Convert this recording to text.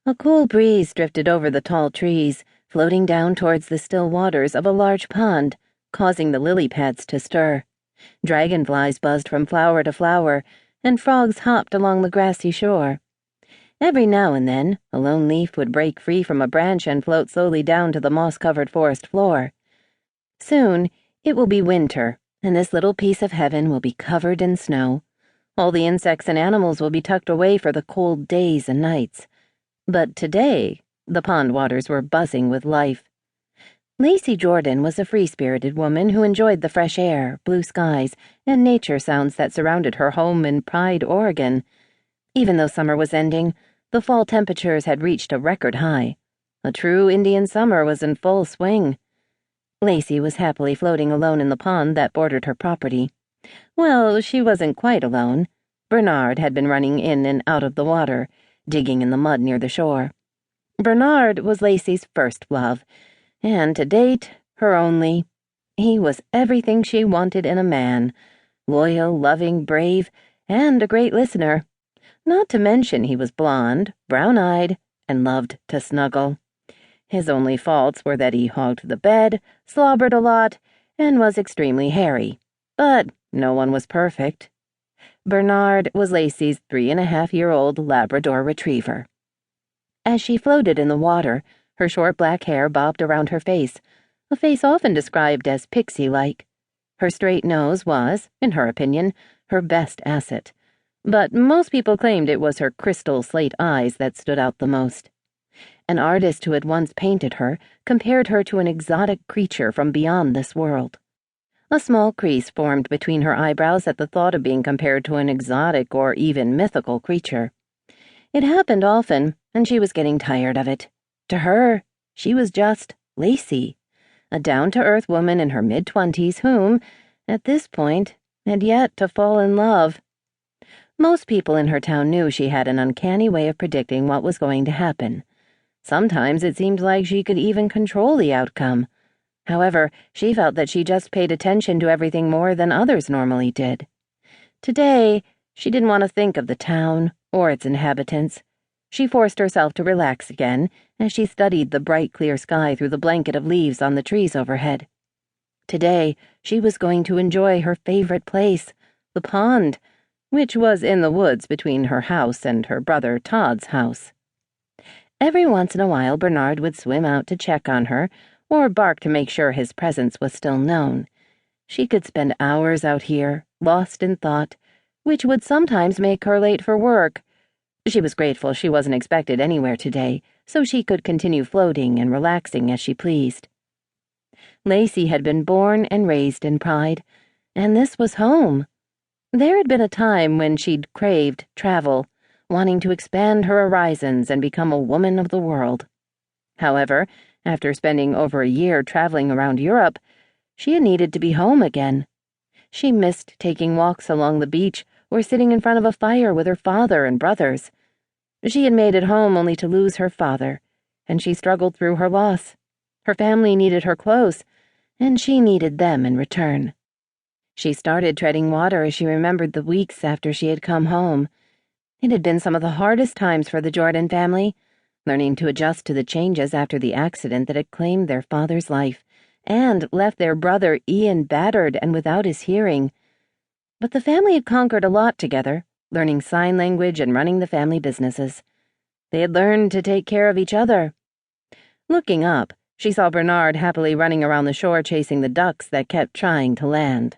A cool breeze drifted over the tall trees, floating down towards the still waters of a large pond, causing the lily pads to stir. Dragonflies buzzed from flower to flower, and frogs hopped along the grassy shore. Every now and then, a lone leaf would break free from a branch and float slowly down to the moss-covered forest floor. Soon, it will be winter, and this little piece of heaven will be covered in snow. All the insects and animals will be tucked away for the cold days and nights. But today, the pond waters were buzzing with life. Lacey Jordan was a free-spirited woman who enjoyed the fresh air, blue skies, and nature sounds that surrounded her home in Pride, Oregon. Even though summer was ending, the fall temperatures had reached a record high. A true Indian summer was in full swing. Lacey was happily floating alone in the pond that bordered her property. Well, she wasn't quite alone. Bernard had been running in and out of the water, digging in the mud near the shore. Bernard was Lacey's first love, and to date, her only. He was everything she wanted in a man: loyal, loving, brave, and a great listener. Not to mention he was blonde, brown-eyed, and loved to snuggle. His only faults were that he hogged the bed, slobbered a lot, and was extremely hairy. But no one was perfect. Bernard was Lacey's 3.5-year-old Labrador retriever. As she floated in the water, her short black hair bobbed around her face, a face often described as pixie-like. Her straight nose was, in her opinion, her best asset, but most people claimed it was her crystal slate eyes that stood out the most. An artist who had once painted her compared her to an exotic creature from beyond this world. A small crease formed between her eyebrows at the thought of being compared to an exotic or even mythical creature. It happened often, and she was getting tired of it. To her, she was just Lacey, a down-to-earth woman in her mid-20s whom, at this point, had yet to fall in love. Most people in her town knew she had an uncanny way of predicting what was going to happen. Sometimes it seemed like she could even control the outcome. However, she felt that she just paid attention to everything more than others normally did. Today, she didn't want to think of the town or its inhabitants. She forced herself to relax again as she studied the bright, clear sky through the blanket of leaves on the trees overhead. Today, she was going to enjoy her favorite place, the pond, which was in the woods between her house and her brother Todd's house. Every once in a while, Bernard would swim out to check on her, or bark to make sure his presence was still known. She could spend hours out here, lost in thought, which would sometimes make her late for work. She was grateful she wasn't expected anywhere today, so she could continue floating and relaxing as she pleased. Lacey had been born and raised in Pride, and this was home. There had been a time when she'd craved travel, wanting to expand her horizons and become a woman of the world. However, after spending over a year traveling around Europe, she had needed to be home again. She missed taking walks along the beach or sitting in front of a fire with her father and brothers. She had made it home only to lose her father, and she struggled through her loss. Her family needed her close, and she needed them in return. She started treading water as she remembered the weeks after she had come home. It had been some of the hardest times for the Jordan family, learning to adjust to the changes after the accident that had claimed their father's life and left their brother Ian battered and without his hearing. But the family had conquered a lot together, learning sign language and running the family businesses. They had learned to take care of each other. Looking up, she saw Bernard happily running around the shore chasing the ducks that kept trying to land.